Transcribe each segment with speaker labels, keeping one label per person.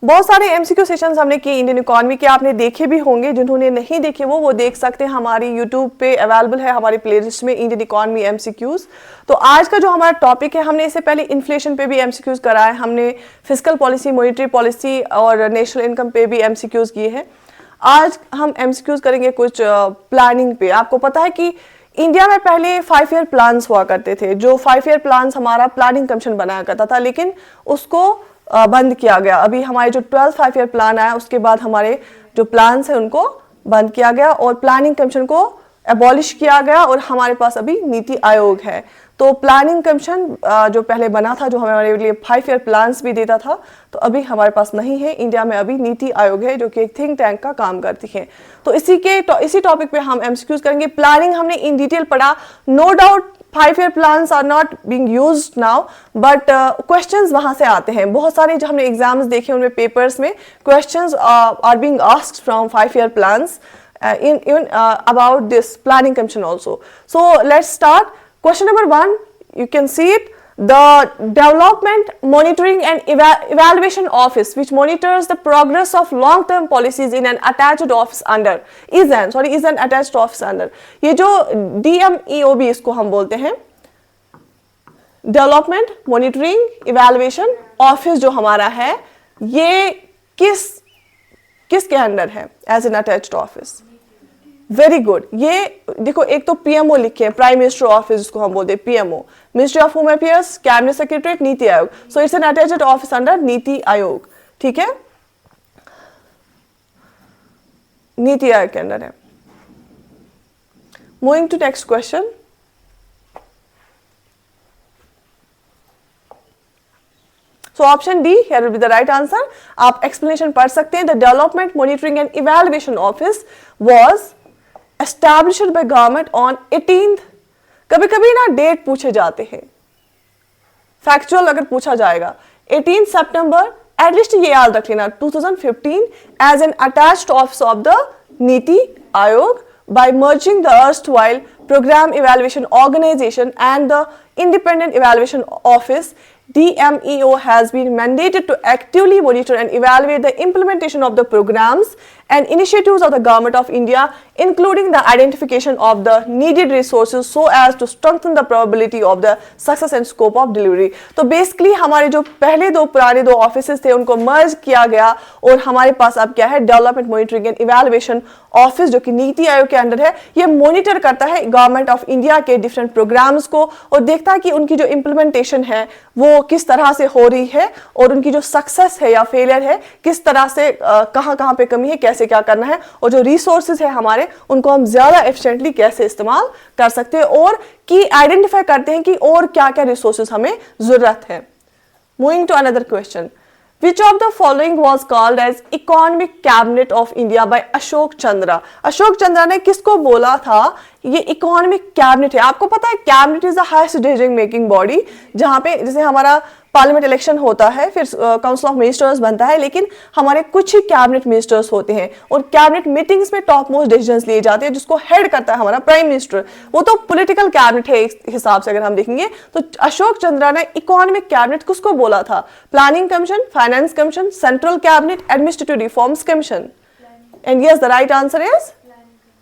Speaker 1: बहुत सारे MCQ sessions हमने किए इंडियन इकोनॉमी के, आपने देखे भी होंगे, जिन्होंने नहीं देखे वो देख सकते हैं, हमारी यूट्यूब पे अवेलेबल है हमारी प्लेलिस्ट में इंडियन इकोनॉमी एमसीक्यूज। तो आज का जो हमारा टॉपिक है, हमने इससे पहले इन्फ्लेशन पे भी एमसीक्यूज कराए, हमने फिजिकल पॉलिसी, मॉनेटरी पॉलिसी और नेशनल इनकम पे भी एमसीक्यूज किए हैं। आज हम एमसीक्यूज करेंगे कुछ प्लानिंग पे। आपको पता है कि इंडिया में पहले 5 ईयर प्लान्स हुआ करते थे, जो 5 ईयर प्लान्स हमारा प्लानिंग कमीशन बनाया करता था, लेकिन उसको बंद किया गया। अभी हमारे जो 12th 5 ईयर प्लान आया उसके बाद हमारे जो प्लान्स हैं उनको बंद किया गया और प्लानिंग कमीशन को एबॉलिश किया गया और हमारे पास अभी नीति आयोग है। तो प्लानिंग कमीशन जो पहले बना था, जो हमारे लिए 5 ईयर प्लान्स भी देता था, तो अभी हमारे पास नहीं है। इंडिया में अभी नीति आयोग है जो कि एक थिंक टैंक का काम करती है। तो इसी टॉपिक पे हम एमसीक्यूज करेंगे। प्लानिंग हमने इन डिटेल पढ़ा। No doubt 5 year plans are not being used now, but questions वहां से आते हैं। बहुत सारे जो हमने एग्जाम्स देखे उनमें पेपर्स में questions are being asked from 5 year plans in about this planning commission also. So let's start. Question number 1, you can see it. The Development Monitoring and Evaluation Office, which monitors the progress of long-term policies in an attached office under, is an attached office under. ये जो DMEOB इसको हम बोलते हैं, Development Monitoring Evaluation Office जो हमारा है, ये किसके अंडर है as an attached office? Very good. ये देखो, एक तो पीएमओ लिखे हैं, प्राइम मिनिस्टर ऑफिस जिसको हम बोलते हैं PMO, ministry of home affairs, cabinet secretariat, NITI Aayog. So it's an attached office under NITI Aayog, ठीक है, नीति आयोग के अंडर है। Moving to next question. So option D here will be the right answer. आप explanation पढ़ सकते हैं। The Development Monitoring and Evaluation Office was established by government on 18th। कभी-कभी ना डेट पूछे जाते हैं, फैक्चुअल अगर पूछा जाएगा, 18 सितंबर, एटलीस्ट ये याद रख लेना, 2015 as an attached office of the NITI Aayog by merging the erstwhile Program Evaluation Organization and the Independent Evaluation Office. DMEO has been mandated to actively monitor and evaluate the implementation of the programs and initiatives of the Government of India, including the identification of the needed resources so as to strengthen the probability of the success and scope of delivery. तो basically हमारे जो पहले पुराने दो offices थे उनको मर्ज किया गया और हमारे पास अब क्या है, development monitoring and evaluation office जो कि नीति आयोग के अंडर है। ये मॉनिटर करता है गवर्नमेंट ऑफ इंडिया के डिफरेंट प्रोग्राम्स को और देखता है कि उनकी जो इम्प्लीमेंटेशन है वो किस तरह से हो रही है और उनकी जो सक्सेस है या फेलियर है किस तरह से, कहां पे कमी है, कैसे क्या करना है, और जो रिसोर्सेज है हमारे उनको हम ज्यादा एफिशिएंटली कैसे इस्तेमाल कर सकते हैं और की आइडेंटिफाई करते हैं कि और क्या क्या रिसोर्सेज हमें जरूरत है। Moving to another question. Which of the following was called as Economic Cabinet of India by Ashok Chandra? Ashok Chandra ने किसको बोला था ये इकोनॉमिक कैबिनेट है? आपको पता है cabinet is the highest decision making body, जहां पे जैसे हमारा पार्लियामेंट इलेक्शन होता है, फिर काउंसिल ऑफ मिनिस्टर्स बनता है, लेकिन हमारे कुछ ही कैबिनेट मिनिस्टर्स होते हैं और कैबिनेट मीटिंग्स में टॉप मोस्ट डिसीजंस लिए जाते हैं, जिसको हेड करता है हमारा प्राइम मिनिस्टर। वो तो पॉलिटिकल कैबिनेट है इस हिसाब से अगर हम देखेंगे तो। अशोक चंद्रा ने इकोनॉमिक कैबिनेट किसको बोला था? Planning commission, finance commission, central cabinet, administrative reforms commission. And yes, the right answer is,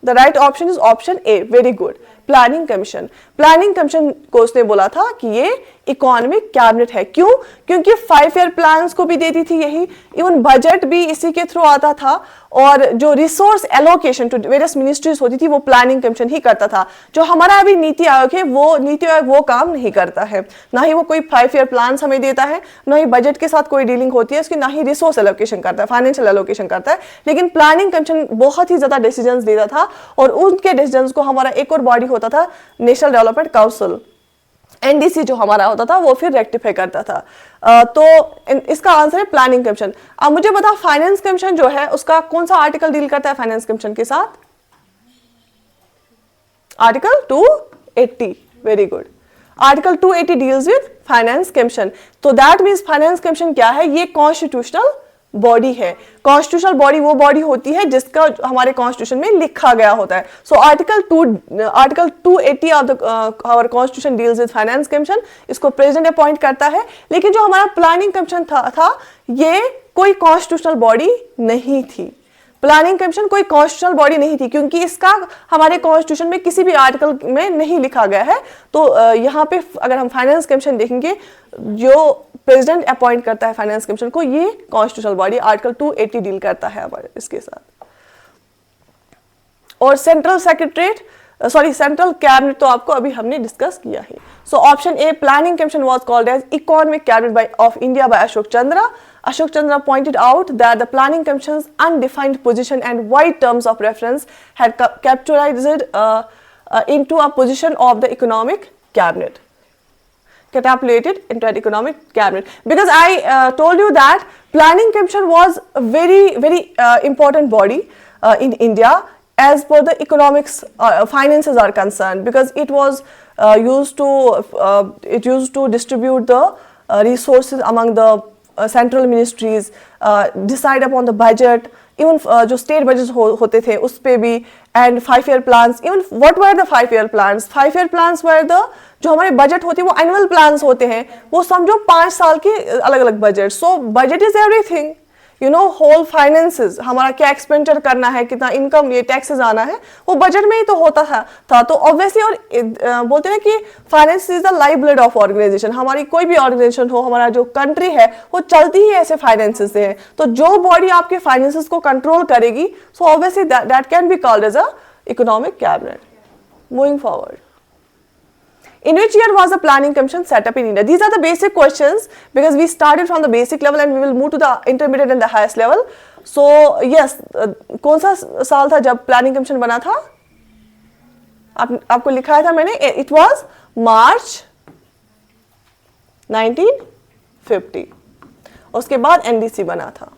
Speaker 1: the right option is option A. Very good, planning commission. Planning commission को उसने बोला था कि ये इकोनॉमिक कैबिनेट है। क्यों? क्योंकि 5 ईयर प्लान्स को भी देती थी यही, इवन बजट भी इसी के थ्रू आता था और जो resource allocation to various ministries होती थी वो प्लानिंग कमीशन ही करता था। जो हमारा अभी नीति आयोग है वो नीति आयोग वो काम नहीं करता है, ना ही वो कोई 5 ईयर प्लान्स हमें देता है, ना ही बजट के साथ कोई डीलिंग होती है उसकी, ना ही रिसोर्स एलोकेशन करता है, फाइनेंशियल एलोकेशन करता है। लेकिन प्लानिंग कमीशन बहुत ही ज्यादा डिसीजंस देता था और उनके डिसीजंस को हमारा एक और बॉडी होता था, नेशनल डेवलपमेंट काउंसिल, एनडीसी जो हमारा होता था, वो फिर रेक्टिफाई करता था। तो इसका आंसर है प्लानिंग कमीशन। अब मुझे बता, फाइनेंस कमीशन जो है उसका कौन सा आर्टिकल डील करता है फाइनेंस कमीशन के साथ? Article 280। Very good, article 280 deals with finance commission. तो दैट मींस फाइनेंस कमीशन क्या है? ये कॉन्स्टिट्यूशनल बॉडी है। कॉन्स्टिट्यूशनल बॉडी वो बॉडी होती है जिसका हमारे कॉन्स्टिट्यूशन में लिखा गया होता है। So article 280 of the our constitution deals with finance commission. इसको प्रेसिडेंट अपॉइंट करता है, लेकिन जो हमारा प्लानिंग कमीशन था ये कोई कॉन्स्टिट्यूशनल बॉडी नहीं थी। प्लानिंग कमीशन कोई कॉन्स्टिट्यूशनल बॉडी नहीं थी क्योंकि इसका हमारे कॉन्स्टिट्यूशन में किसी भी आर्टिकल में नहीं लिखा गया है। तो यहाँ पे अगर हम फाइनेंस कमीशन देखेंगे, जो प्रेसिडेंट अपॉइंट करता है फाइनेंस कमीशन को, ये कॉन्स्टिट्यूशनल बॉडी आर्टिकल 280 डील करता है हमारे इसके साथ। और सेंट्रल कैबिनेट तो आपको अभी हमने डिस्कस किया है। So option A, planning commission was called as economic cabinet of India by Ashok Chandra. Ashok Chandra pointed out that the Planning Commission's undefined position and wide terms of reference had catapulted into a position of the economic cabinet. Catapulted into an economic cabinet. Because I told you that Planning Commission was a very important body in India as per the economics, finances are concerned, because it was used to distribute the resources among the central ministries, decide upon the budget, even जो state budget होते थे उस पे भी, and 5 year plans. Even what were the 5 year plans? 5 year plans were the, जो हमारे budget होते हैं वो एनुअल प्लान्स होते हैं, वो समझो 5 साल के अलग अलग budget. So budget is everything, you know, whole finances, हमारा क्या एक्सपेंडिचर करना है, कितना इनकम, ये टैक्सेस आना है, वो बजट में ही तो होता था. तो ऑब्वियसली, और बोलते हैं कि finance is the life blood of organisation. हमारी कोई भी ऑर्गेनाइजेशन हो, हमारा जो कंट्री है, वो चलती ही ऐसे फाइनेंसेस से है. तो जो बॉडी आपके फाइनेंसेस को कंट्रोल करेगी, so obviously that can be called as a economic cabinet. Moving forward, in which year was the Planning Commission set up in India? These are the basic questions because we started from the basic level and we will move to the intermediate and the highest level. So yes, कौन सा साल था जब Planning Commission बना था? आपको लिखा था मैंने, it was March 1950. उसके बाद NDC बना था.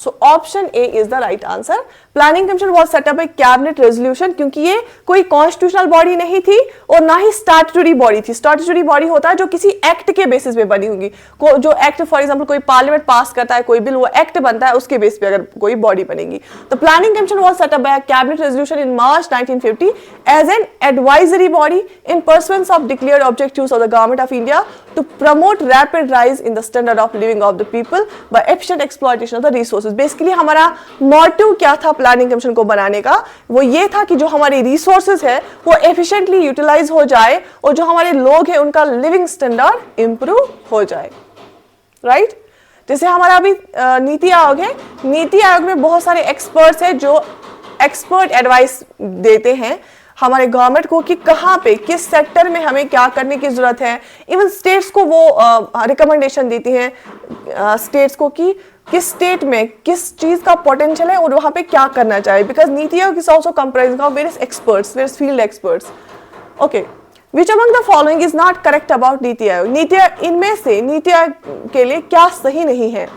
Speaker 1: So option A is the right answer. Planning Commission was set up by cabinet resolution, क्योंकि ये कोई कॉन्स्टिट्यूशनल बॉडी नहीं थी और ना ही स्टैट्यूटरी बॉडी थी. स्टैट्यूटरी बॉडी होता है जो किसी एक्ट के बेसिस पे बनी होगी. जो एक्ट, फॉर एग्जांपल कोई पार्लियामेंट पास करता है कोई बिल, वो एक्ट बनता है, उसके बेस पे अगर कोई बॉडी बनेगी. तो planning commission was set up by a cabinet resolution in March 1950 as an advisory body in pursuance of declared objectives of the government of India to promote rapid rise in the standard of living of the people by efficient exploitation of the resources. Basically हमारा motive क्या था planning commission को बनाने का? वो ये था कि जो हमारे रिसोर्सेज है वो एफिशिएंटली यूटिलाइज हो जाए और जो हमारे लोग हैं उनका लिविंग स्टैंडर्ड इंप्रूव हो जाए. राइट? जैसे हमारा अभी नीति आयोग है, नीति आयोग में बहुत सारे एक्सपर्ट्स हैं जो एक्सपर्ट एडवाइस देते हैं हमारे गवर्नमेंट को कि कहाँ पे, किस सेक्टर में हमें क्या करने की जरूरत है. इवन स्टेट्स को वो रिकमेंडेशन देती हैं स्टेट्स को कि किस स्टेट में किस चीज का पोटेंशियल है और वहां पे क्या करना चाहिए. बिकॉज नीति Aayog is also comprising of various experts, various field experts. Okay, which among the following is not correct about NITI Aayog? NITI Aayog, इनमें से नीति आयोग के लिए क्या सही नहीं है?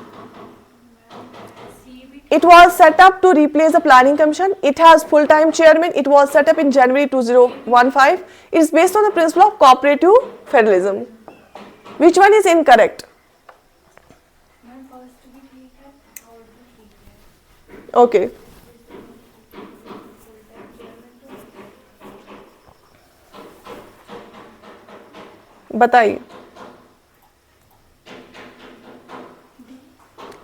Speaker 1: It was set up to replace the Planning Commission. It has full-time chairman. It was set up in January 2015. It is based on the principle of cooperative federalism. Which one is incorrect? Okay. बताइए.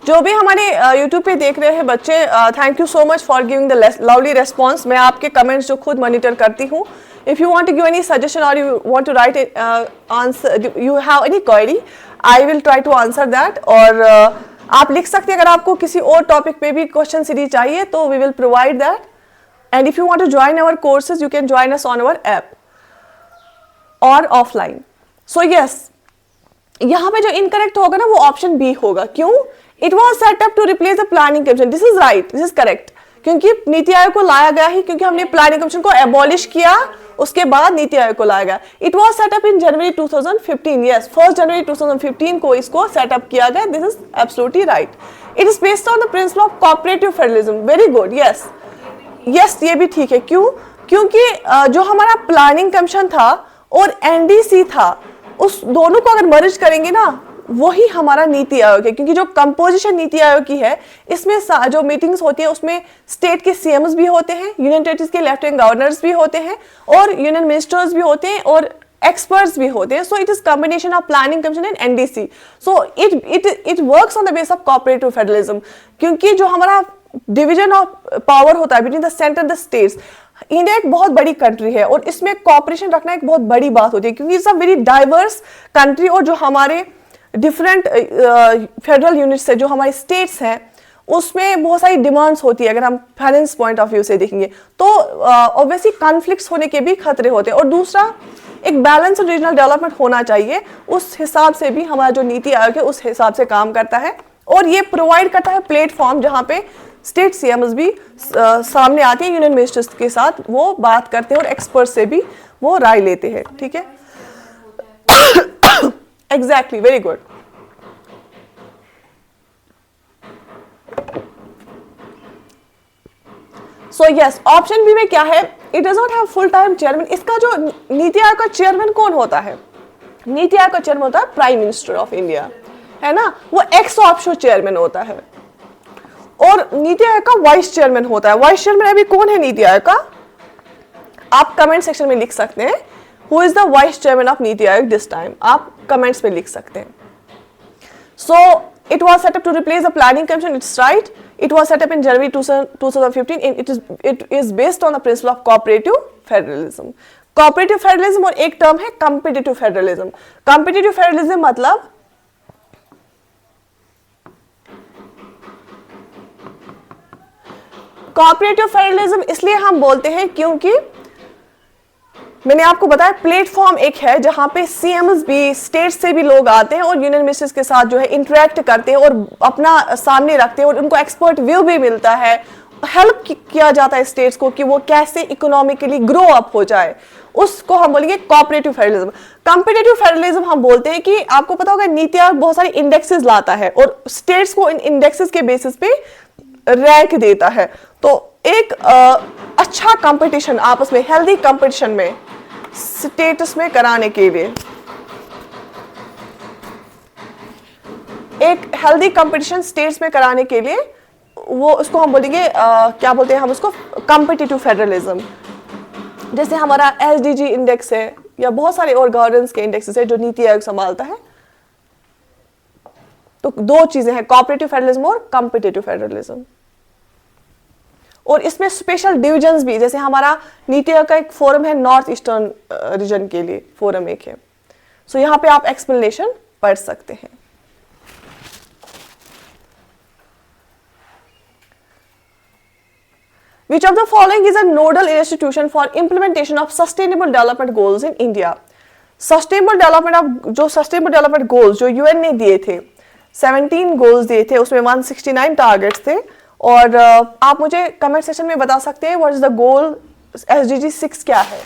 Speaker 1: जो भी हमारे YouTube पे देख रहे हैं बच्चे, thank you so much for giving the lovely response. मैं आपके कमेंट्स जो खुद मॉनिटर करती हूँ. If you want to give any suggestion और you want to write answer, you have any query, I will try to answer that. और आप लिख सकते हैं अगर आपको किसी और टॉपिक पे भी क्वेश्चन सीरीज चाहिए तो we will provide that. And if you want to join our courses you can join us on our app और ऑफलाइन. सो यस, यहाँ पे जो इनकरेक्ट होगा ना वो ऑप्शन बी होगा. क्यों? It was set up to replace the planning commission. This is right, this is correct. क्योंकि नीति आयोग को लाया गया ही क्योंकि हमने प्लानिंग कमीशन को एबॉलिश किया, उसके बाद नीति आयोग को लाया गया. It was set up in January 2015. Yes, 1 January 2015 को इसको सेटअप किया गया. This is absolutely right. It is based on the principle of cooperative federalism. Very good. Yes, yes, ये भी ठीक है. क्यों? क्योंकि जो हमारा प्लानिंग कमीशन था और एनडीसी था, उस दोनों को अगर मर्ज करेंगे ना, वही हमारा नीति आयोग है. क्योंकि जो कंपोजिशन नीति आयोग की है, इसमें जो मीटिंग्स होती है उसमें स्टेट के सीएम्स भी होते हैं, यूनियन टेरिटरीज के लेफ्टिनेंट गवर्नर्स भी होते हैं और यूनियन मिनिस्टर्स भी होते हैं और एक्सपर्ट्स भी होते हैं. So it is combination of planning commission and NDC. So it works on the base of cooperative federalism, क्योंकि जो हमारा डिवीजन ऑफ पावर होता है between the centre and the states, India एक बहुत बड़ी कंट्री है और इसमें कोऑपरेशन रखना एक बहुत बड़ी बात होती है, क्योंकि it's a very diverse country. और जो हमारे डिफरेंट फेडरल यूनिट्स है, जो हमारे स्टेट्स हैं, उसमें बहुत सारी डिमांड्स होती है. अगर हम फाइनेंस पॉइंट ऑफ व्यू से देखेंगे तो ऑब्वियसली कॉन्फ्लिक्ट्स होने के भी खतरे होते हैं. और दूसरा, एक बैलेंस रीजनल डेवलपमेंट होना चाहिए. उस हिसाब से भी हमारा जो नीति आयोग है उस हिसाब से काम करता है. और ये प्रोवाइड करता है प्लेटफॉर्म जहां पे स्टेट सीएमएस भी सामने आते हैं, यूनियन मिनिस्टर्स के साथ वो बात करते हैं और एक्सपर्ट से भी वो राय लेते हैं. ठीक है, exactly, very good. So yes, option B में क्या है, it does not have full time chairman. इसका जो नीति आयोग का चेयरमैन कौन होता है? नीति आयोग का चेयरमैन होता है प्राइम मिनिस्टर ऑफ इंडिया, है ना. वो एक्स ऑफिशियो चेयरमैन होता है. और नीति आयोग का वाइस चेयरमैन होता है. वाइस चेयरमैन अभी कौन है नीति आयोग का? आप कमेंट सेक्शन में लिख सकते हैं, who is the vice chairman of NITI Aayog this time. आप कमेंट्स में लिख सकते हैं. सो it was set up to replace the planning commission. It's right. It was set up in January 2015 and it is based on the principle of cooperative federalism. Cooperative federalism और एक term है competitive federalism. Competitive federalism मतलब cooperative federalism इसलिए हम बोलते हैं क्योंकि मैंने आपको बताया प्लेटफॉर्म एक है जहां पे सीएमएस भी, स्टेट से भी लोग आते हैं और यूनियन मिनिस्टर्स के साथ जो है इंटरेक्ट करते हैं और अपना सामने रखते हैं और उनको एक्सपर्ट व्यू भी मिलता है. हेल्प किया जाता है स्टेट्स को कि वो कैसे इकोनॉमिकली ग्रो अप हो जाए. उसको हम बोलेंगे कोऑपरेटिव फेडरलिज्म. कॉम्पिटिटिव फेडरलिज्म हम बोलते हैं कि आपको पता होगा नीति आयोग बहुत सारे इंडेक्सेस लाता है और स्टेट्स को इन इंडेक्सेस के बेसिस पे रैंक देता है. तो एक अच्छा कंपटीशन आपस में, हेल्दी कंपटीशन में स्टेटस में कराने के लिए, एक हेल्दी कंपटीशन स्टेट्स में कराने के लिए, वो उसको हम बोलेंगे क्या बोलते हैं हम उसको, कॉम्पिटिटिव फेडरलिज्म. जैसे हमारा एसडीजी इंडेक्स है या बहुत सारे और गवर्नेंस के इंडेक्सेस है जो नीति आयोग संभालता है. तो दो चीजें हैं, कोऑपरेटिव फेडरलिज्म और कॉम्पिटिटिव फेडरलिज्म. और इसमें स्पेशल डिविजन्स भी, जैसे हमारा नीति आयोग का एक फोरम है नॉर्थ ईस्टर्न रीजन के लिए, फोरम एक है. सो यहाँ पे आप एक्सप्लेनेशन पढ़ सकते हैं. Which of the following is a nodal institution for implementation of sustainable development goals in India? Sustainable development, जो sustainable development goals जो UN ने दिए थे, 17 गोल्स दिए थे, उसमें 169 टारगेट्स थे. और आप मुझे कमेंट सेक्शन में बता सकते हैं what is the goal, SDG 6 क्या है.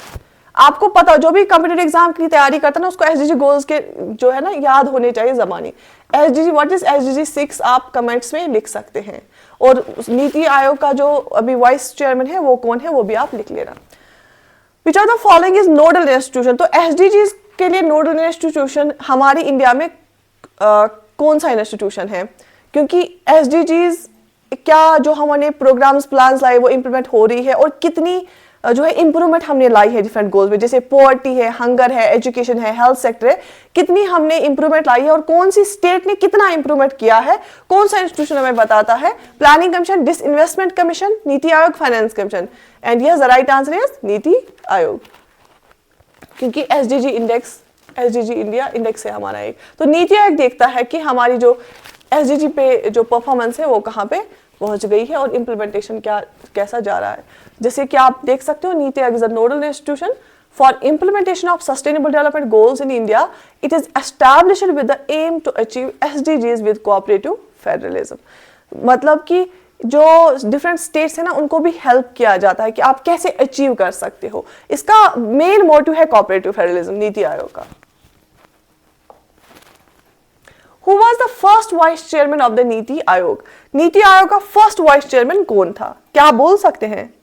Speaker 1: आपको पता, जो भी कॉम्पिटिटिव एग्जाम की तैयारी करता है ना, उसको एसडीजी गोल्स के जो है ना याद होने चाहिए जबानी. एसडीजी, व्हाट इज एसडीजी 6 आप कमेंट्स में लिख सकते हैं. और नीति आयोग का जो अभी वाइस चेयरमैन है वो कौन है वो भी आप लिख लेना. Which are the following is nodal institution. तो एसडीजी के लिए नोडल इंस्टीट्यूशन हमारी इंडिया में कौन सा इंस्टीट्यूशन है? क्योंकि एसडीजीज क्या जो हमने प्रोग्राम्स प्लान्स लाए वो इंप्लीमेंट हो रही है और कितनी जो है इंप्रूवमेंट हमने लाई है डिफरेंट गोल्स में, जैसे पॉवर्टी है, हंगर है, एजुकेशन है, हेल्थ सेक्टर है, कितनी हमने इंप्रूवमेंट लाई है और कौन सी स्टेट ने कितना इंप्रूवमेंट किया है, कौन सा इंस्टीट्यूशन हमें बताता है? Planning commission, disinvestment commission, NITI Aayog, finance commission. And yes, the right answer is NITI Aayog, क्योंकि SDG index, SDG India index है हमारा एक. तो नीति आयोग देखता है कि हमारी जो एसडीजी पे जो परफॉर्मेंस है वो कहाँ पे पहुंच गई है और इम्प्लीमेंटेशन क्या कैसा जा रहा है. जैसे कि आप देख सकते हो, NITI Aayog is a nodal institution for implementation of sustainable development goals in India. It is established with the aim to achieve SDGs with cooperative federalism. मतलब कि जो डिफरेंट स्टेट्स है ना, उनको भी हेल्प किया जाता है कि आप कैसे अचीव कर सकते हो. इसका मेन मोटिव है कोऑपरेटिव फेडरलिज्म नीति आयोग का. Who was the first vice chairman of the NITI Aayog? NITI Aayog का फर्स्ट वाइस चेयरमैन कौन था? क्या आप बोल सकते हैं?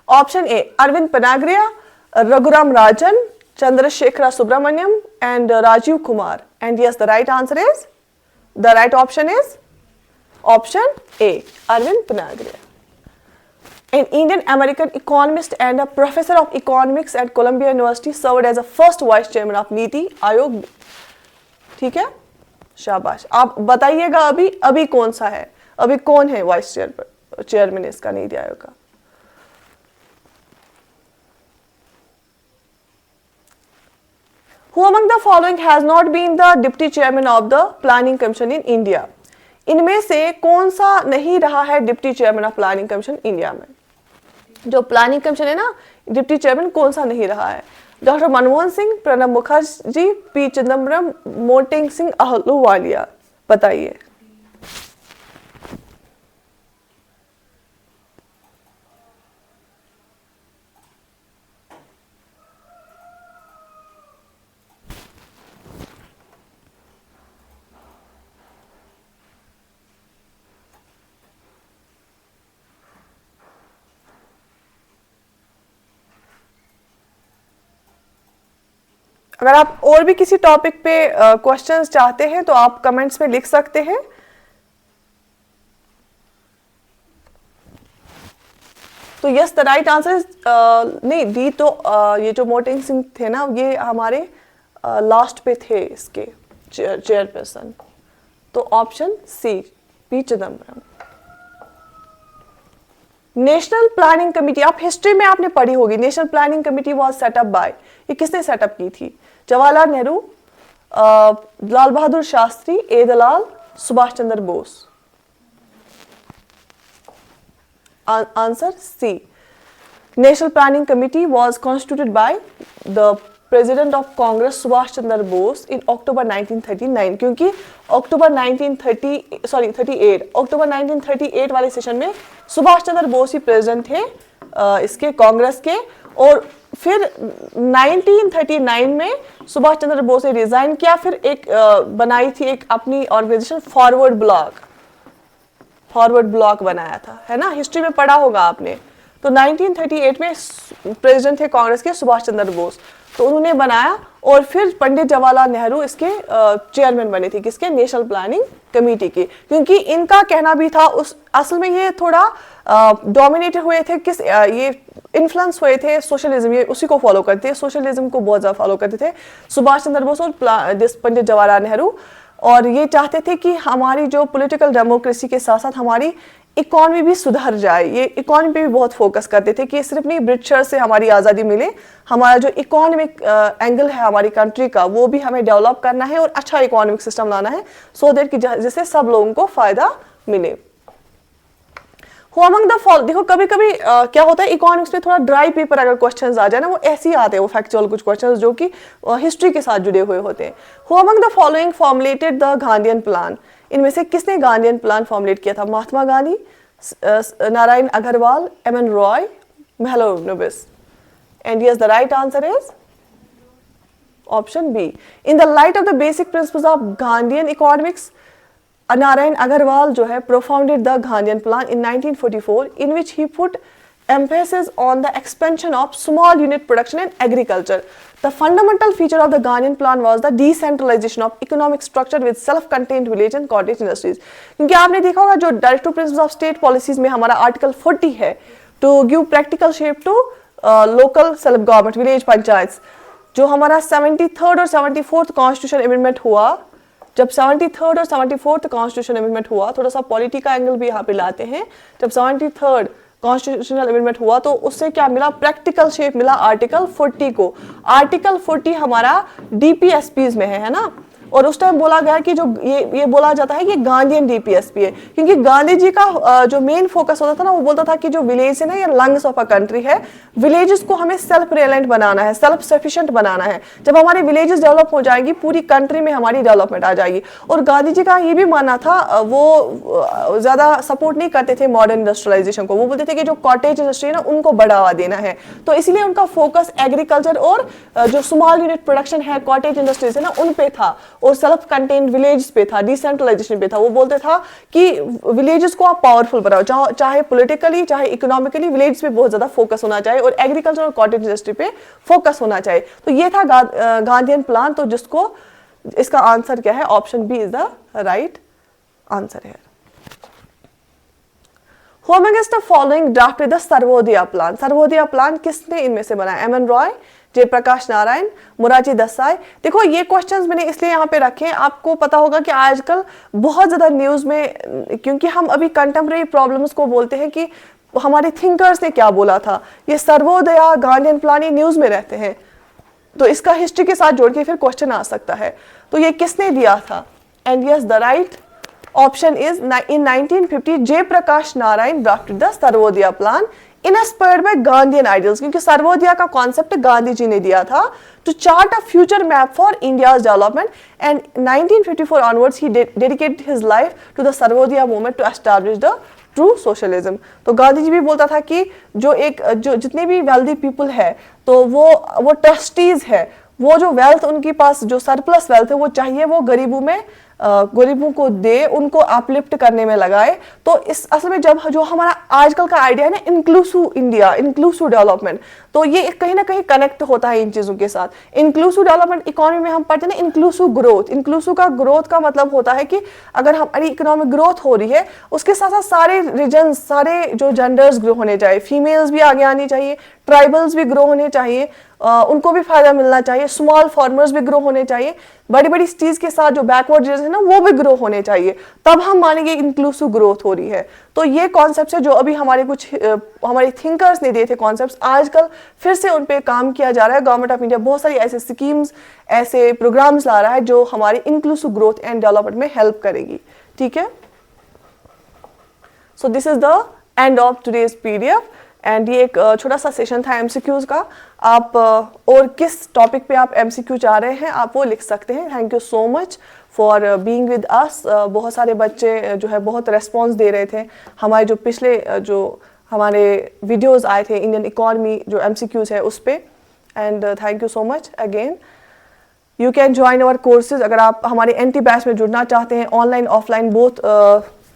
Speaker 1: Option A Arvind Panagariya, Raghuram Rajan, Chandrashekhar Subramanian and Rajiv Kumar. And yes, the right answer is, the right option is Option A, Arvind Panagria. An Indian American economist and a professor of economics at Columbia University served as the first vice chairman of नीति आयोग. ठीक है, शाबाश. आप बताइएगा अभी कौन सा है, अभी कौन है वाइस चेयरमैन इसका नीति आयोग का. Who among the following has not been the deputy chairman of the planning commission in India? इनमें से कौन सा नहीं रहा है deputy chairman of planning commission India में? जो प्लानिंग कमीशन है ना, डिप्टी चेयरमैन कौन सा नहीं रहा है? Doctor Manmohan Singh, Pranab Mukherjee, P Chidambaram, Montek Singh Ahluwalia. बताइए. अगर आप और भी किसी टॉपिक पे क्वेश्चंस चाहते हैं तो आप कमेंट्स में लिख सकते हैं. तो यस द राइट आंसर नहीं डी. तो ये जो मोटेंग सिंह थे ना, ये हमारे लास्ट पे थे इसके चेयरपर्सन. तो option C, P Chidambaram. National planning committee, आप हिस्ट्री में आपने पढ़ी होगी. National planning committee was set up by, ये किसने सेटअप की थी? Jawaharlal Nehru, Lal Bahadur Shastri, A Dalal, Subhash Chandra Bose. Answer C. National planning committee was constituted by the president of Congress Subhash Chandra Bose in October 1939. क्योंकि अक्टूबर 1938 वाले सेशन में सुभाष चंद्र बोस ही प्रेसिडेंट थे इसके कांग्रेस के. और फिर 1939 में सुभाष चंद्र बोस ने रिजाइन किया. फिर एक बनाई थी एक अपनी ऑर्गेनाइजेशन, फॉरवर्ड ब्लॉक बनाया था, है ना, हिस्ट्री में पढ़ा होगा आपने. तो 1938 में प्रेसिडेंट थे कांग्रेस के सुभाष चंद्र बोस, तो उन्होंने बनाया. और फिर पंडित जवाहरलाल नेहरू इसके चेयरमैन बने थे, किसके? नेशनल प्लानिंग कमेटी के. क्योंकि इनका कहना भी था, उस असल में ये थोड़ा डोमिनेटेड हुए थे, किस ये इन्फ्लुएंस हुए थे सोशलिज्म, ये उसी को फॉलो करते थे, सोशलिज्म को बहुत ज्यादा फॉलो करते थे सुभाष चंद्र बोस और पंडित जवाहरलाल नेहरू. और ये चाहते थे कि हमारी जो पॉलिटिकल डेमोक्रेसी के साथ साथ हमारी इकॉनमी भी सुधर जाए. ये इकॉनमी पे भी बहुत फोकस करते थे कि सिर्फ नहीं ब्रिटिशर से हमारी आज़ादी मिले, हमारा जो इकोनॉमिक एंगल है हमारी कंट्री का, वो भी हमें डेवलप करना है और अच्छा इकोनॉमिक सिस्टम लाना है, सो दैट कि जिससे सब लोगों को फायदा मिले. Who among the following, देखो कभी कभी क्या होता है इकोनॉमिक्स में थोड़ा ड्राई पेपर अगर क्वेश्चंस आ जाए ना, वो ऐसे ही आते हैं, वो फैक्चुअल कुछ क्वेश्चंस जो कि हिस्ट्री के साथ जुड़े हुए होते हैं. Who among the following formulated the Gandhian plan? इनमें से किसने गांधीयन प्लान फॉर्मुलेट किया था? Mahatma Gandhi, Narayan Agarwal, M N. Roy, Mahalanobis. And yes the right answer is option B. In the light of the basic principles of Gandhian economics, Narayan Agarwal जो है propounded the Gandhian plan in 1944, in which he put emphasis on the expansion of small unit production and agriculture. The fundamental feature of the Gandhian plan was the decentralization of economic structure with self-contained village and cottage industries. क्योंकि आपने देखा होगा जो directive principles of state policies में हमारा article 40 है, to give practical shape to local self government, village panchayat, जो हमारा 73rd और 74th कॉन्स्टिट्यूशन अमेंडमेंट हुआ. जब 73rd और 74th कॉन्स्टिट्यूशन अमेंडमेंट हुआ, थोड़ा सा पॉलिटी का एंगल भी यहाँ पे लाते हैं. जब 73rd कॉन्स्टिट्यूशनल अमेंडमेंट हुआ तो उससे क्या मिला? प्रैक्टिकल शेप मिला आर्टिकल 40 को. आर्टिकल 40 हमारा डीपीएसपीज में है ना, और उस टाइम बोला गया कि जो ये बोला जाता है कि गांधीयन डीपीएसपी है, क्योंकि गांधी जी का जो मेन फोकस होता था ना, वो बोलता था कि जो विलेज है ना, ये लंग्स ऑफ अ कंट्री है, विलेजेस को हमें सेल्फ रिलायंट बनाना है, सेल्फ सफिशिएंट बनाना है. जब हमारे विलेजेस डेवलप हो जाएंगी, पूरी कंट्री में हमारी डेवलपमेंट आ जाएगी. और गांधी जी का ये भी मानना था, वो ज्यादा सपोर्ट नहीं करते थे मॉडर्न इंडस्ट्रियलाइजेशन को. वो बोलते थे कि जो कॉटेज इंडस्ट्री है ना, उनको बढ़ावा देना है. तो इसीलिए उनका फोकस एग्रीकल्चर और जो स्मॉल यूनिट प्रोडक्शन है, कॉटेज इंडस्ट्रीज है ना, उन पे था, और सेल्फ कंटेन्ड विलेज पे था, डिसेंट्रलाइजेशन पे था. वो बोलते था कि विलेजेस को आप पावरफुल बनाओ, चाहे पॉलिटिकली चाहे इकोनॉमिकली, विलेज पे बहुत ज्यादा फोकस होना चाहिए और एग्रीकल्चर और कॉटेज इंडस्ट्री पे फोकस होना चाहिए. तो ये था गांधीयन प्लान. तो जिसको इसका आंसर क्या है? Option B is the right answer है. Who amongst the following drafted the Sarvodaya plan? Sarvodaya plan किसने इनमें से बनाया? M N Roy, Jayaprakash Narayan, Morarji Desai. देखो ये क्वेश्चंस मैंने इसलिए यहाँ पे रखे हैं, आपको पता होगा कि आजकल बहुत ज्यादा न्यूज में, क्योंकि हम अभी कंटेम्प्रेरी प्रॉब्लम्स को बोलते हैं कि हमारे थिंकर्स ने क्या बोला था, ये सर्वोदया, गांधीयन प्लान, ये न्यूज में रहते हैं, तो इसका हिस्ट्री के साथ जोड़ के फिर क्वेश्चन आ सकता है। तो ये किसने दिया था? And yes, the right option is in 1950 Jayaprakash Narayan drafted the Sarvodaya plan inspired by Gandhian ideals, क्योंकि सर्वोदया का कॉन्सेप्ट गांधी जी ने दिया था to chart a future map for India's development, and 1954 onwards he dedicated his life to the Sarvodaya movement to establish the true socialism. तो गांधी जी भी बोलता था कि जो जितने भी वेल्दी पीपल है, तो वो ट्रस्टीज है, वो जो वेल्थ उनके पास, जो सरप्लस वेल्थ है, वो चाहिए वो गरीबों को दे, उनको अपलिफ्ट करने में लगाए। तो इस असल में जब जो हमारा आजकल का आइडिया है ना, इंक्लूसिव इंडिया, इंक्लूसिव डेवलपमेंट, तो ये कहीं ना कहीं कनेक्ट होता है इन चीजों के साथ। इंक्लूसिव डेवलपमेंट इकोनॉमी में हम पढ़ते हैं ना, इंक्लूसिव ग्रोथ। इंक्लूसिव का ग्रोथ का मतलब होता है कि अगर हमारी इकोनॉमिक ग्रोथ हो रही है, उसके साथ साथ सारे रीजन, सारे जो जेंडर्स ग्रो होने चाहिए, फीमेल्स भी आगे आनी चाहिए, ट्राइबल्स भी ग्रो होने चाहिए, उनको भी फायदा मिलना चाहिए, स्मॉल फार्मर्स भी ग्रो होने चाहिए, बड़ी बड़ी चीज के साथ जो बैकवर्ड रीजन है ना, वो भी ग्रो होने चाहिए, तब हम मानेंगे इंक्लूसिव ग्रोथ हो रही है। तो ये कॉन्सेप्ट है जो अभी हमारे थिंकर्स ने दिए थे कॉन्सेप्ट्स, आजकल फिर से उन पे काम किया जा रहा है। गवर्नमेंट ऑफ इंडिया बहुत सारी ऐसे स्कीम्स, ऐसे प्रोग्राम्स ला रहा है जो हमारी इंक्लूसिव ग्रोथ एंड डेवलपमेंट में हेल्प करेगी। ठीक है, so this is the end of today's PDF, and ये एक छोटा सा सेशन था एमसीक्यूज का। आप और किस टॉपिक पे आप एमसीक्यू चाह रहे हैं, आप वो लिख सकते हैं। Thank you so much for being with us. बहुत सारे बच्चे जो है बहुत रेस्पॉन्स दे रहे थे हमारे जो पिछले जो हमारे वीडियोस आए थे इंडियन इकोनॉमी जो एमसीक्यूज है उस पे, and thank you so much again. You can join our courses. अगर आप हमारे एंटी बैच में जुड़ना चाहते हैं, online offline both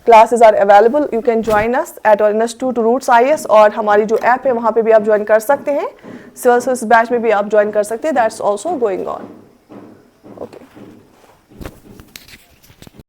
Speaker 1: classes are available. You can join us at our Institute Roots IS, और हमारी जो ऐप है वहाँ पे भी आप ज्वाइन कर सकते हैं। सिविल सर्विस बैच में भी आप ज्वाइन कर सकते हैं, दैट्स ऑल्सो गोइंग ऑन।